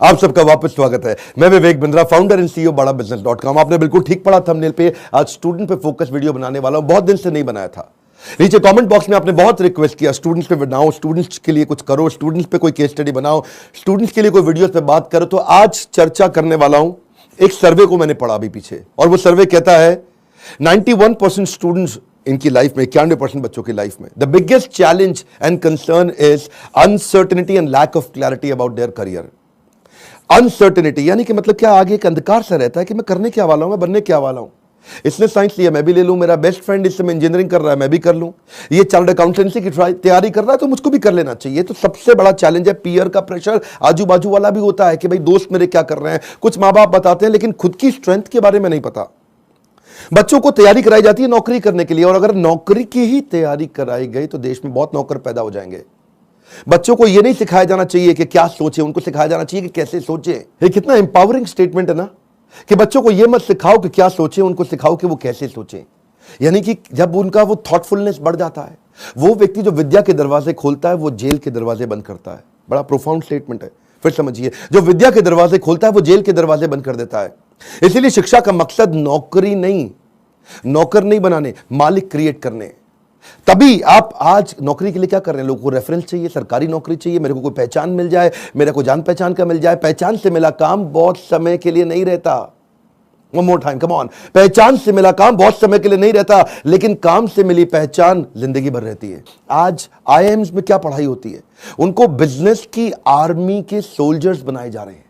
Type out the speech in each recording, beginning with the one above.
आप सबका वापस स्वागत है। मैं Vivek Bindra, founder and CEO badabusiness.com। आपने बिल्कुल ठीक पढ़ा थंबनेल पे। आज स्टूडेंट पे फोकस वीडियो बनाने वाला हूं, बहुत दिन से नहीं बनाया था। नीचे कमेंट बॉक्स में आपने बहुत रिक्वेस्ट किया स्टूडेंट्स पे बनाओ, स्टूडेंट्स के लिए कुछ करो, स्टूडेंट्स पे कोई केस स्टडी बनाओ, स्टूडेंट्स के लिए कोई वीडियोस पे बात करो। तो आज चर्चा करने वाला हूं एक सर्वे को मैंने पढ़ा अभी पीछे, और वो सर्वे कहता है 91% स्टूडेंट्स इनकी लाइफ में, 91% बच्चों की लाइफ में, the biggest challenge and concern is uncertainty and lack of clarity about their career. Uncertainty यानी कि मतलब क्या, आगे एक अंधकार सा रहता है कि मैं करने क्या वाला हूं, मैं बनने क्या वाला हूं। इसने साइंस लिया, मैं भी ले लूं। मेरा बेस्ट फ्रेंड इस समय इंजीनियरिंग कर रहा है, मैं भी कर लूं। ये चार्टर्ड अकाउंटेंसी की तैयारी कर रहा है, तो मुझको भी कर लेना चाहिए। तो सबसे बड़ा चैलेंज है पीयर का प्रेशर। आजू बाजू वाला भी होता है कि भाई दोस्त मेरे क्या कर रहे हैं, कुछ माँ बाप बताते हैं, लेकिन खुद की स्ट्रेंथ के बारे में नहीं पता। बच्चों को तैयारी कराई जाती है नौकरी करने के लिए, और अगर नौकरी की ही तैयारी कराई गई तो देश में बहुत नौकर पैदा हो जाएंगे। बच्चों को यह नहीं सिखाया जाना चाहिए कि क्या सोचे, उनको सिखाया जाना चाहिए कि कैसे सोचे। ये कितना एम्पावरिंग स्टेटमेंट है ना, कि बच्चों को यह मत सिखाओ कि क्या सोचे, उनको सिखाओ कि वो कैसे सोचे। यानी कि जब उनका वो थॉटफुलनेस बढ़ जाता है, वो व्यक्ति जो विद्या के दरवाजे खोलता है वो जेल के दरवाजे बंद करता है। बड़ा प्रोफाउंड स्टेटमेंट है, फिर समझिए। जो विद्या के दरवाजे खोलता है वो जेल के दरवाजे बंद कर देता है। इसीलिए शिक्षा का मकसद नौकरी नहीं, नौकर नहीं बनाने, मालिक क्रिएट करने। तभी आप आज नौकरी के लिए क्या कर रहे हैं, लोगों को रेफरेंस चाहिए, सरकारी नौकरी चाहिए, मेरे को कोई पहचान मिल जाए, मेरे को जान पहचान का मिल जाए। पहचान से मिला काम बहुत समय के लिए नहीं रहता। One more time, come on. पहचान से मिला काम बहुत समय के लिए नहीं रहता, लेकिन काम से मिली पहचान जिंदगी भर रहती है। आज आईआईएम्स में क्या पढ़ाई होती है, उनको बिजनेस की आर्मी के सोल्जर्स बनाए जा रहे हैं।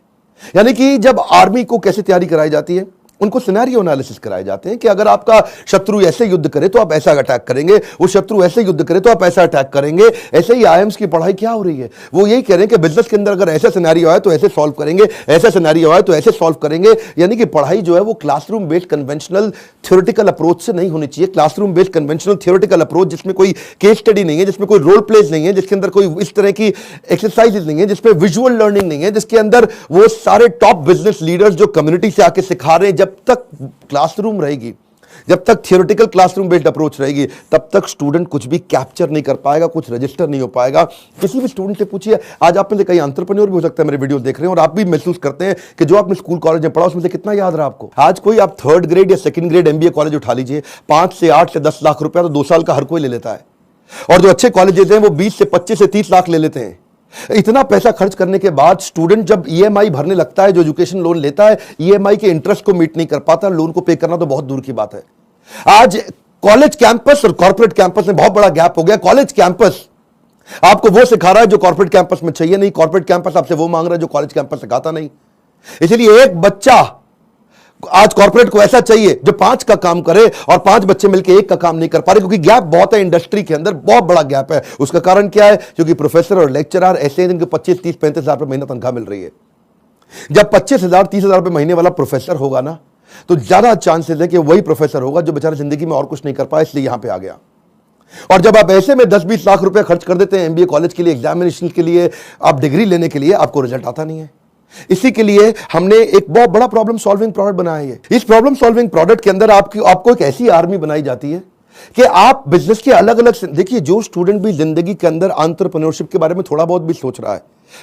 यानी कि जब आर्मी को कैसे तैयारी कराई जाती है, उनको सिनेरियो एनालिसिस कराए जाते हैं कि अगर आपका शत्रु ऐसे युद्ध करे तो आप ऐसा अटैक करेंगे, वो शत्रु ऐसे युद्ध करे तो आप ऐसा अटैक करेंगे। ऐसे ही आईएम्स की पढ़ाई क्या हो रही है, वो यही कह रहे हैं कि बिजनेस के अंदर अगर ऐसा सिनेरियो आए तो ऐसे सॉल्व करेंगे, ऐसा सिनेरियो आए तो ऐसे सॉल्व करेंगे। यानी कि पढ़ाई जो है वो classroom based conventional theoretical approach से नहीं होनी चाहिए। Classroom based conventional theoretical approach जिसमें कोई केस स्टडी नहीं है, जिसमें कोई रोल प्लेज नहीं है, जिसके अंदर कोई इस तरह की एक्सरसाइजेज नहीं है, जिसमें विजुअल लर्निंग नहीं है, जिसके अंदर वो सारे टॉप बिजनेस लीडर्स जो कम्युनिटी से आके सिखा रहे हैं। जब तक क्लासरूम रहेगी, जब तक थियोरेटिकल क्लासरूम बेस्ड अप्रोच रहेगी, तब तक स्टूडेंट कुछ भी कैप्चर नहीं कर पाएगा, कुछ रजिस्टर नहीं हो पाएगा। किसी भी स्टूडेंट से पूछिए, आज आप में से कई एंटरप्रेन्योर भी हो सकता है मेरे वीडियो देख रहे हैं, और आप भी महसूस करते हैं कि जो आपने स्कूल कॉलेज में पढ़ा उसमें से कितना याद रहा आपको। आज कोई आप 3rd ग्रेड या 2nd ग्रेड MBA कॉलेज उठा लीजिए, 5 से 8 से 10 लाख रुपया तो 2 साल का हर कोई ले लेता है। और जो अच्छे कॉलेजेस हैं वो 20 से 25 से 30 लाख ले लेते हैं। इतना पैसा खर्च करने के बाद स्टूडेंट जब ईएमआई भरने लगता है, जो एजुकेशन लोन लेता है, ईएमआई के इंटरेस्ट को मीट नहीं कर पाता, लोन को पे करना तो बहुत दूर की बात है। आज कॉलेज कैंपस और कॉर्पोरेट कैंपस में बहुत बड़ा गैप हो गया। कॉलेज कैंपस आपको वो सिखा रहा है जो कॉर्पोरेट कैंपस में चाहिए नहीं, कॉर्पोरेट कैंपस आपसे वो मांग रहा है जो कॉलेज कैंपस सिखाता नहीं। इसलिए एक बच्चा आज कॉर्पोरेट को ऐसा चाहिए जो 5 का काम करे, और 5 बच्चे मिलकर 1 का काम नहीं कर पा रहे, क्योंकि गैप बहुत है इंडस्ट्री के अंदर, बहुत बड़ा गैप है। उसका कारण क्या है, क्योंकि प्रोफेसर और लेक्चरर ऐसे हैं जिनको 25, 30, 35 हजार रुपए महीना तनख्वाह मिल रही है। जब 25,000, 30,000 रुपए महीने वाला प्रोफेसर होगा ना, तो ज्यादा चांसेस है कि वही प्रोफेसर होगा जो बेचारा जिंदगी में और कुछ नहीं कर पाया, इसलिए यहां पर आ गया। और जब आप ऐसे में 10-20 लाख रुपए खर्च कर देते हैं MBA कॉलेज के लिए, एग्जामिनेशन के लिए, आप डिग्री लेने के लिए, आपको रिजल्ट आता नहीं है। इसी के लिए हमने एक बहुत बड़ा प्रॉब्लम सॉल्विंग प्रोडक्ट बनाया है। इस प्रॉब्लम सॉल्विंग प्रोडक्ट के अंदर आपको एक ऐसी आर्मी बनाई जाती है कि आप बिजनेस के अलग अलग, देखिए जो स्टूडेंट भी जिंदगी के अंदर एंटरप्रेन्योरशिप के बारे में थोड़ा बहुत भी सोच रहा है,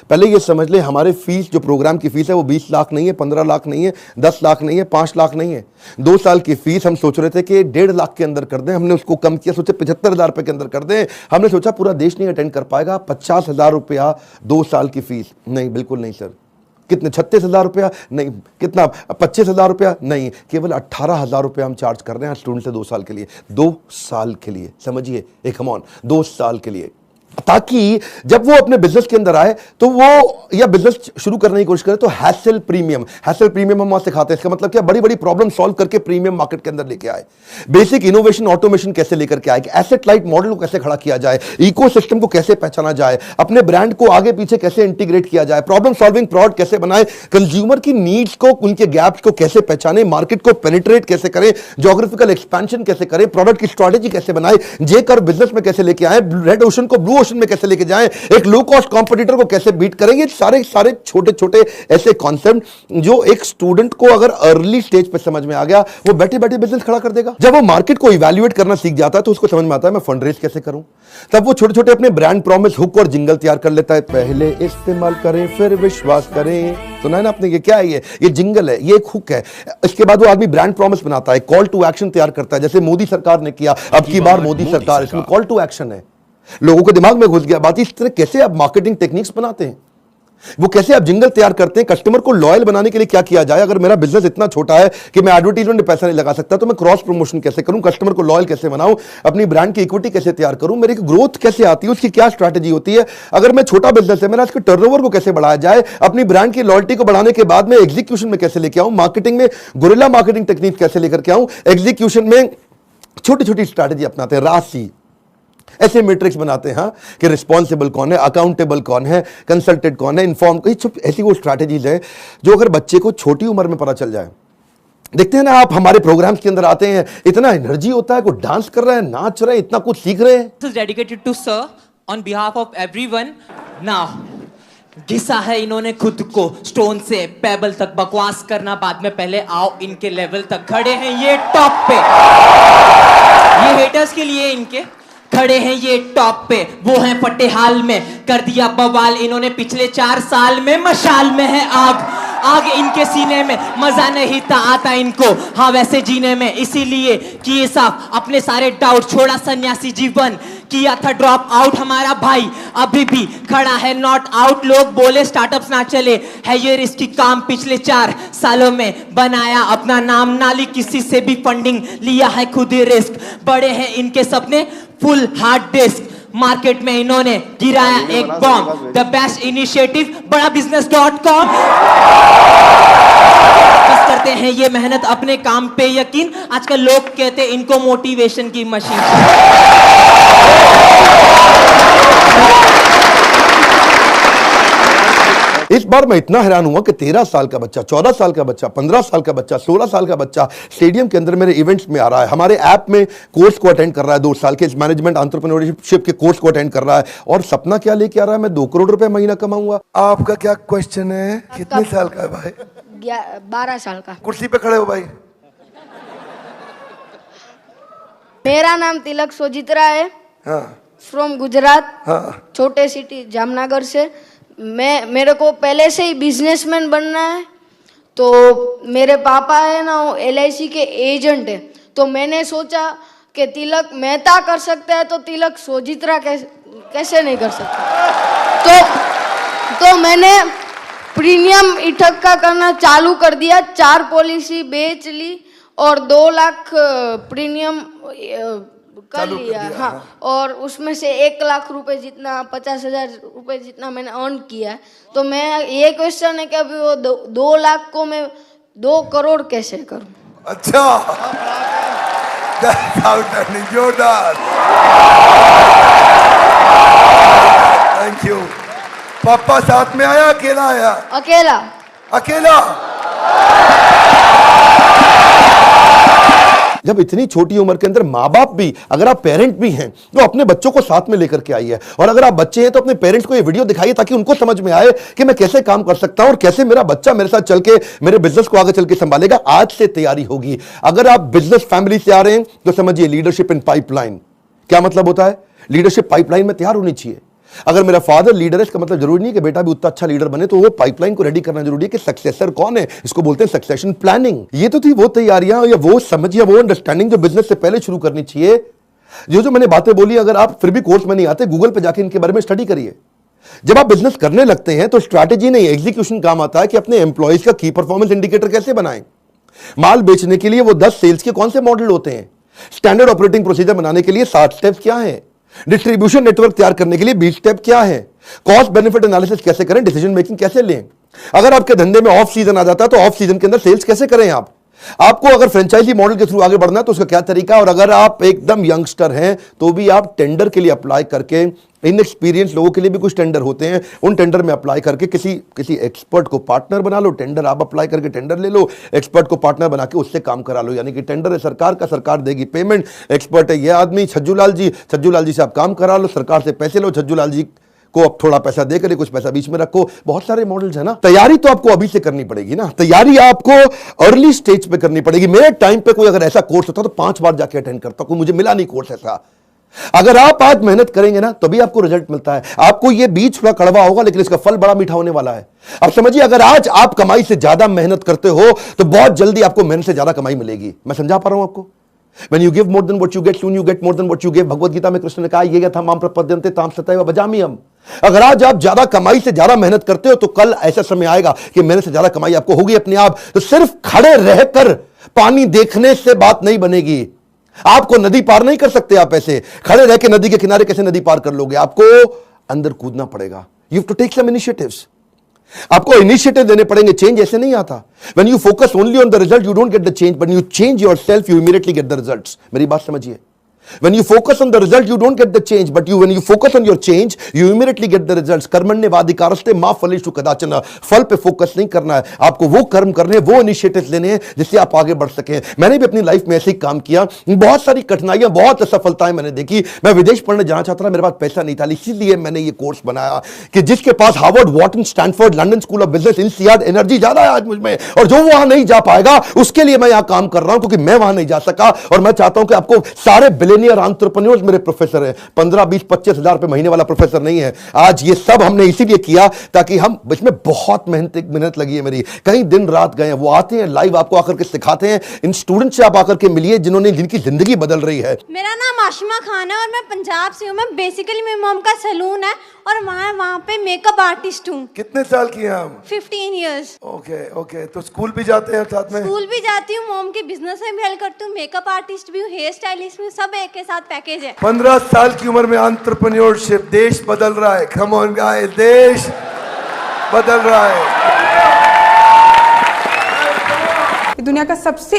पहले ये समझ ले हमारे फीस, जो प्रोग्राम की फीस है वो 20 लाख नहीं है, 15 लाख नहीं है, 10 लाख नहीं है, 5 लाख नहीं है। 2 साल की फीस हम सोच रहे थे कि 1.5 लाख के अंदर कर दें, हमने उसको कम किया, सोचे 75,000 रुपए के अंदर कर दें। हमने सोचा पूरा देश नहीं अटेंड कर पाएगा, 50,000 रुपया 2 साल की फीस। नहीं, बिल्कुल नहीं सर। कितने, 36,000 रुपया? नहीं। कितना, 25,000 रुपया? नहीं। केवल 18,000 रुपया हम चार्ज कर रहे हैं स्टूडेंट से 2 साल के लिए। 2 साल के लिए, समझिए, एक कम ऑन, 2 साल के लिए, ताकि जब वो अपने बिजनेस के अंदर आए तो वो, या बिजनेस शुरू करने की कोशिश करे तो हैसल प्रीमियम हम वहां सिखाते हैं। इसका मतलब क्या, बड़ी बड़ी प्रॉब्लम सॉल्व करके प्रीमियम मार्केट के अंदर लेके आए, बेसिक इनोवेशन ऑटोमेशन कैसे लेकर के आए, एसेट लाइट मॉडल को कैसे खड़ा किया जाए, इकोसिस्टम को कैसे पहचाना जाए, अपने ब्रांड को आगे पीछे कैसे इंटीग्रेट किया जाए, प्रॉब्लम सॉल्विंग प्रोडक्ट कैसे बनाए, कंज्यूमर की नीड्स को, उनके गैप्स को कैसे पहचाने, मार्केट को पेनिट्रेट कैसे करें, ज्योग्राफिकल एक्सपेंशन कैसे करें, प्रोडक्ट की स्ट्रेटेजी कैसे बनाए, जेकर बिजनेस में कैसे लेके आए, रेड ओशन को ब्लू प्रमोशन में कैसे लेके जाएं, एक लो कॉस्ट कॉम्पिटिटर को कैसे बीट करेंगे, सारे सारे छोटे छोटे ऐसे कॉन्सेप्ट जो एक स्टूडेंट को अगर अर्ली स्टेज पे समझ में आ गया, वो बैठे बैठे बिजनेस खड़ा कर देगा। जब वो मार्केट को इवैल्यूएट करना सीख जाता है तो उसको समझ में आता है मैं फंड रेज कैसे करूं। तब वो छोटे छोटे अपने ब्रांड प्रॉमिस, हुक और जिंगल तैयार कर लेता है। पहले इस्तेमाल करें फिर विश्वास करें, सुना है ना आपने? ये क्या है? ये जिंगल है, ये एक हुक है। इसके बाद वो आदमी ब्रांड प्रॉमिस बनाता है, कॉल टू एक्शन तैयार करता है, जैसे मोदी सरकार ने किया, अब की बार मोदी सरकार, इसमें कॉल टू एक्शन है। लोगों के दिमाग में घुस गया बात। इस तरह कैसे आप मार्केटिंग टेक्निक्स बनाते हैं, वो कैसे आप जिंगल तैयार करते हैं, कस्टमर को लॉयल बनाने के लिए क्या किया जाए। अगर मेरा बिजनेस इतना छोटा है कि मैं एडवर्टाइजमेंट में पैसा नहीं लगा सकता, तो मैं क्रॉस प्रमोशन कैसे करूं, कस्टमर को लॉयल कैसे बनाऊं, अपनी ब्रांड की इक्विटी कैसे तैयार करूं, मेरी ग्रोथ कैसे आती है, उसकी क्या स्ट्रैटेजी होती है। अगर मैं छोटा बिजनेस है, मेरा इसके टर्नओवर को कैसे बढ़ाया जाए, अपनी ब्रांड की लॉयल्टी को बढ़ाने के बाद में एग्जीक्यूशन में कैसे लेके आऊं, मार्केटिंग में गुरिल्ला मार्केटिंग टेक्निक कैसे लेकर के आऊं, एग्जीक्यूशन में छोटी छोटी स्ट्रैटेजी अपनाते हैं, राशि ऐसे मैट्रिक्स बनाते हैं कि रिस्पॉन्सिबल कौन है, अकाउंटेबल कौन है, कंसल्टेंट कौन है, इन्फॉर्म, ऐसी वो स्ट्रैटेजीज है जो अगर बच्चे को छोटी उम्र में पता चल जाए। देखते हैं ना आप, हमारे प्रोग्राम्स के अंदर आते हैं, इतना एनर्जी होता है, कोई डांस कर रहा है, नाच रहे हैं, इतना कुछ सीख रहे हैं। This is dedicated to sir on behalf of everyone. Now, घिसा है इन्होंने खुद को स्टोन से पेबल तक, बकवास करना बाद में, पहले आओ इनके लेवल तक। खड़े हैं ये टॉप पे, ये हेटर्स के लिए इनके खड़े हैं ये टॉप पे, वो हैं फटे हाल में, कर दिया बवाल इन्होंने पिछले 4 साल में। मशाल में है आग, आग इनके सीने में, मजा नहीं था आता इनको हाँ वैसे जीने में, इसीलिए किए साफ अपने सारे डाउट, छोड़ा सन्यासी जीवन, किया था ड्रॉप आउट हमारा भाई, अभी भी खड़ा है नॉट आउट। लोग बोले स्टार्टअप्स ना चले, है ये रिस्की काम, पिछले 4 सालों में बनाया अपना नाम, नाली किसी से भी फंडिंग लिया है, खुद ही रिस्क, बड़े हैं इनके सपने, फुल हार्ड डिस्क, मार्केट में इन्होंने गिराया एक बॉम्ब, द बेस्ट इनिशिएटिव बड़ा business.com। बस करते हैं ये मेहनत अपने काम पे यकीन, आजकल लोग कहते हैं इनको मोटिवेशन की मशीन। इस बार मैं इतना हैरान हुआ कि 13 साल का बच्चा, 14 साल का बच्चा, 15 साल का बच्चा, 16 साल का बच्चा स्टेडियम के अंदर मेरे इवेंट्स में आ रहा है, हमारे ऐप में कोर्स को अटेंड कर रहा है, 2 साल के मैनेजमेंट एंटरप्रेन्योरशिप के कोर्स को अटेंड कर रहा है, और सपना क्या लेके आ रहा है, मैं 2 करोड़ रुपए महीना कमाऊंगा। आपका क्या क्वेश्चन है? कितने साल का है भाई? 12 साल का। कुर्सी पे खड़े हो भाई। मेरा नाम तिलक सोजित्रा है, हाँ, फ्रॉम गुजरात, हाँ, छोटे सिटी जामनगर से। मेरे को पहले से ही बिजनेसमैन बनना है, तो मेरे पापा है ना वो LIC के एजेंट है, तो मैंने सोचा कि तिलक मेहता कर सकता है तो तिलक सोजित्रा कैसे नहीं कर सकता। तो मैंने प्रीमियम इकट्ठा करना चालू कर दिया, 4 पॉलिसी बेच ली और 2 लाख प्रीमियम कर लिया। हाँ, और उसमें से 1 लाख रुपए जितना, 50,000 रुपए जितना मैंने अर्न किया है। तो मैं ये क्वेश्चन है कि अभी वो 2 लाख को मैं 2 करोड़ कैसे करूं? अच्छा, जोरदार, थैंक यू। पापा साथ में आया, अकेला आया? अकेला। अकेला। जब इतनी छोटी उम्र के अंदर माँ बाप भी, अगर आप पेरेंट भी हैं तो अपने बच्चों को साथ में लेकर के आइए, और अगर आप बच्चे हैं तो अपने पेरेंट्स को ये वीडियो दिखाइए ताकि उनको समझ में आए कि मैं कैसे काम कर सकता हूं और कैसे मेरा बच्चा मेरे साथ चल के मेरे बिजनेस को आगे चल के संभालेगा। आज से तैयारी होगी। अगर आप बिजनेस फैमिली से आ रहे हैं तो समझिए लीडरशिप इन पाइपलाइन। क्या मतलब होता है? लीडरशिप पाइपलाइन में तैयार होनी चाहिए। अगर मेरा फादर लीडर है, इसका मतलब जरूरी नहीं कि बेटा भी उतना अच्छा लीडर बने, तो वो पाइपलाइन को रेडी करना जरूरी है कि सक्सेसर कौन है, इसको बोलते हैं सक्सेशन प्लानिंग। ये तो थी वो तैयारियां या वो समझ या वो अंडरस्टैंडिंग जो बिजनेस से पहले शुरू करनी चाहिए। जो मैंने बातें बोली, अगर आप फिर भी कोर्स में नहीं आते, गूगल पे जाके इनके बारे में स्टडी करिए। जब आप बिजनेस करने लगते हैं तो स्ट्रैटेजी नहीं, एग्जीक्यूशन काम आता है कि अपने एम्प्लॉइज का की परफॉर्मेंस इंडिकेटर कैसे बनाएं। माल बेचने के लिए वो 10 सेल्स के कौन से मॉडल होते हैं, स्टैंडर्ड ऑपरेटिंग प्रोसीजर बनाने के लिए 7 स्टेप्स क्या है, डिस्ट्रीब्यूशन नेटवर्क तैयार करने के लिए 20 स्टेप क्या है, कॉस्ट बेनिफिट एनालिसिस कैसे करें, डिसीजन मेकिंग कैसे लें। अगर आपके धंधे में ऑफ सीजन आ जाता है तो ऑफ सीजन के अंदर सेल्स कैसे करें आपको अगर फ्रेंचाइजी मॉडल के थ्रू आगे बढ़ना है तो उसका क्या तरीका, और अगर आप एकदम यंगस्टर हैं तो भी आप टेंडर के लिए अप्लाई करके इनएक्सपीरियंस लोगों के लिए भी कुछ टेंडर होते हैं, उन टेंडर में अप्लाई करके किसी एक्सपर्ट को पार्टनर बना लो, टेंडर आप अप्लाई करके टेंडर ले लो, एक्सपर्ट को पार्टनर बना के उससे काम करा लो। यानी कि टेंडर है सरकार का, सरकार देगी पेमेंट, एक्सपर्ट है ये आदमी छज्जू लाल जी से आप काम करा लो, सरकार से पैसे लो, छज्जू लाल जी को अब थोड़ा पैसा देकर कुछ पैसा बीच में रखो। बहुत सारे मॉडल्स है ना। तैयारी तो आपको अभी से करनी पड़ेगी ना, तैयारी आपको अर्ली स्टेज पे करनी पड़ेगी। मेरे टाइम पे कोई अगर ऐसा कोर्स होता तो 5 बार जाके अटेंड करता, कोई मुझे मिला नहीं कोर्स ऐसा। अगर आप आज मेहनत करेंगे ना तभी आपको रिजल्ट मिलता है। आपको ये बीज थोड़ा कड़वा होगा लेकिन इसका फल बड़ा मीठा होने वाला है। अब समझिए, अगर आज आप कमाई से ज्यादा मेहनत करते हो तो बहुत जल्दी आपको मेहनत से ज्यादा कमाई मिलेगी। मैं समझा पा रहा हूं आपको? When you give more than what you get, soon you get more than what you give। Bhagavad Gita में कृष्ण ने कहा ये यथा माम प्रपद्यन्ते ताम सतैव भजाम्यहम्। अगर आज आप ज्यादा कमाई से ज्यादा मेहनत करते हो तो कल ऐसा समय आएगा कि मेहनत से ज्यादा कमाई आपको होगी अपने आप। तो सिर्फ खड़े रहकर पानी देखने से बात नहीं बनेगी। आपको नदी पार नहीं कर सकते आप ऐसे खड़े रह के। नदी के किनारे कैसे नदी पार कर लोगे? आपको अंदर कूदना पड़ेगा। You have to take some initiatives. आपको इनिशिएटिव देने पड़ेंगे। चेंज ऐसे नहीं आता। When you focus only on the result you don't get the change, but you change yourself you immediately get the results. मेरी बात समझिए। When you focus on the result, you don't get the change, but when you focus on your change, you immediately get the results। कर्मण्येवाधिकारस्ते मा फलेषु कदाचन। फल पे focus नहीं करना है आपको, वो कर्म करने, वो इनिशिएटिव लेने हैं जिससे आप आगे बढ़ सकें। मैंने भी अपनी लाइफ में ऐसे ही काम किया, बहुत सारी कठिनाइयां, बहुत असफलताएं मैंने देखी। मैं विदेश पढ़ने जाना चाहता था, मेरे पास पैसा नहीं था, इसीलिए मैंने ये कोर्स बनाया कि जिसके पास Harvard, Wharton, Stanford, London school of business, INSEAD energy ज्यादा है आज मुझ में, और जो वहां नहीं जा पाएगा उसके लिए मैं यहां काम कर रहा हूं क्योंकि मैं वहां नहीं जा सका। और मैं चाहता हूं कि आपको सारे बिलियनियर एंटरप्रेन्योर्स मेरे प्रोफेसर हैं। 15, 20, 25 हजार रुपए महीने वाला प्रोफेसर नहीं है। आज ये सब हमने इसीलिए किया ताकि हम, इसमें बहुत मेहनत लगी है मेरी, कई दिन रात गए हैं। वो आते हैं लाइव, आपको आकर के सिखाते हैं। इन स्टूडेंट से आप आकर के मिलिए जिनकी जिंदगी बदल रही है। मेरा नाम आशिमा खान है और मैं पंजाब से हूँ। मैं बेसिकली मेरी मॉम का सैलून है और वहाँ पे मेकअप आर्टिस्ट हूँ। कितने साल की हैं हम? 15 इयर्स। ओके। तो स्कूल भी जाते हैं साथ में? स्कूल भी जाती हूँ, मॉम के बिजनेस में भी हेल्प करती हूँ, मेकअप आर्टिस्ट भी हूँ, हेयर स्टाइलिस्ट भी हूँ, सब एक के साथ पैकेज है। 15 साल की उम्र में एंटरप्रेन्योरशिप, देश बदल रहा है। कम ऑन गाइस, देश बदल रहा है। दुनिया का सबसे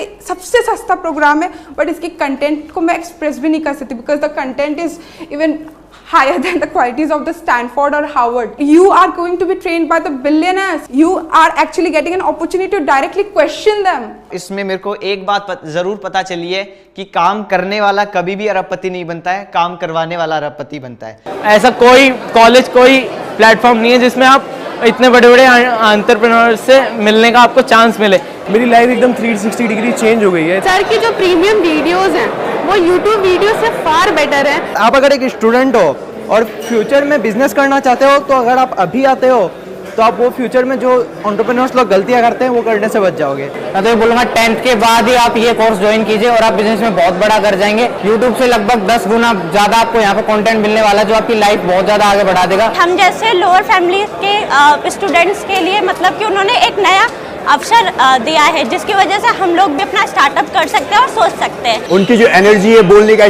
सस्ता प्रोग्राम है, बट इसकी कंटेंट को मैं एक्सप्रेस भी नहीं कर सकती because the content is even higher than the qualities of the Stanford or Harvard. You are going to be trained by the billionaires. You are actually getting an opportunity to directly question them. इसमें मेरे को एक बात जरूर पता चली है कि काम करने वाला कभी भी अरबपति नहीं बनता है, काम करवाने वाला अरबपति बनता है। ऐसा कोई कॉलेज, कोई प्लेटफॉर्म नहीं है जिसमें आप इतने बड़े बड़े एंटरप्रेन्योर से मिलने का आपको चांस मिले। मेरी लाइफ एकदम 360 डिग्री चेंज हो गई है। सर की जो प्रीमियम वीडियोस हैं वो यूट्यूब वीडियो से फार बेटर है। आप अगर एक स्टूडेंट हो और फ्यूचर में बिजनेस करना चाहते हो तो अगर आप अभी आते हो तो आप वो फ्यूचर में जो एंटरप्रेन्योर्स लोग गलतियां करते हैं वो करने से बच जाओगे। मैं तो ये बोलूँगा 10th के बाद ही आप ये कोर्स ज्वाइन कीजिए और आप बिजनेस में बहुत बड़ा कर जाएंगे। यूट्यूब से लगभग 10 गुना ज़्यादा आपको यहाँ पे कंटेंट मिलने वाला है जो आपकी लाइफ बहुत ज़्यादा आगे बढ़ा देगा। हम जैसे लोअर फैमिली के स्टूडेंट्स के लिए मतलब कि उन्होंने एक नया अवसर दिया है जिसकी वजह से हम लोग भी अपना स्टार्टअप कर सकते हैं और सोच सकते हैं। उनकी जो एनर्जी है, बोलने का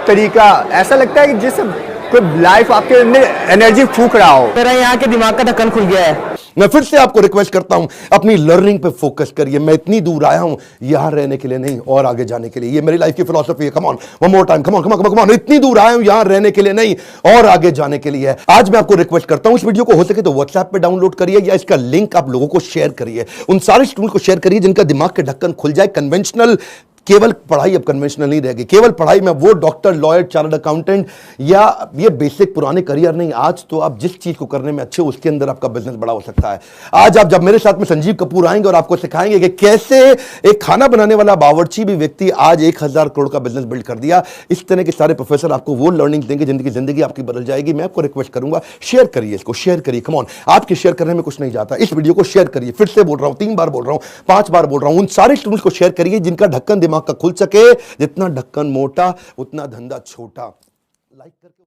तरीका, ऐसा लगता है कि जैसे कोई लाइफ आपके अंदर एनर्जी फूंक रहा हो। मेरा यहाँ के दिमाग का ढक्कन खुल गया है। मैं फिर से आपको रिक्वेस्ट करता हूं, अपनी लर्निंग पे फोकस करिए। मैं इतनी दूर आया हूं यहां रहने के लिए नहीं, और आगे जाने के लिए। ये मेरी लाइफ की फिलॉसफी है। Come on, one more time, come on. इतनी दूर आया हूं यहां रहने के लिए नहीं, और आगे जाने के लिए है। आज मैं आपको रिक्वेस्ट करता हूं, इस वीडियो को हो सके तो व्हाट्सएप पे डाउनलोड करिए या इसका लिंक आप लोगों को शेयर करिए। उन सारे स्टूडेंट को शेयर करिए जिनका दिमाग के ढक्कन खुल जाए। कन्वेंशनल केवल पढ़ाई अब कन्वेंशनल नहीं रहेगी। केवल पढ़ाई में वो डॉक्टर, लॉयर, चार्टर्ड अकाउंटेंट या ये बेसिक पुराने करियर नहीं। आज तो आप जिस चीज को करने में अच्छे हो उसके अंदर आपका बिजनेस बड़ा हो सकता है। आज आप जब मेरे साथ में संजीव कपूर आएंगे और आपको सिखाएंगे कि कैसे एक खाना बनाने वाला बावर्ची भी व्यक्ति आज 1000 करोड़ का बिजनेस बिल्ड कर दिया। इस तरह के सारे प्रोफेसर आपको वो लर्निंग देंगे जिंदगी आपकी बदल जाएगी। मैं आपको रिक्वेस्ट करूंगा, शेयर करिए इसको, शेयर करिए। कम ऑन, आपके शेयर करने में कुछ नहीं जाता। इस वीडियो को शेयर करिए। फिर से बोल रहा हूं, 3 बार बोल रहा हूं, 5 बार बोल रहा हूं। उन सारे स्टूडेंट्स को शेयर करिए जिनका ढक्कन दिमाग का खुल सके। जितना ढक्कन मोटा उतना धंधा छोटा। लाइक करके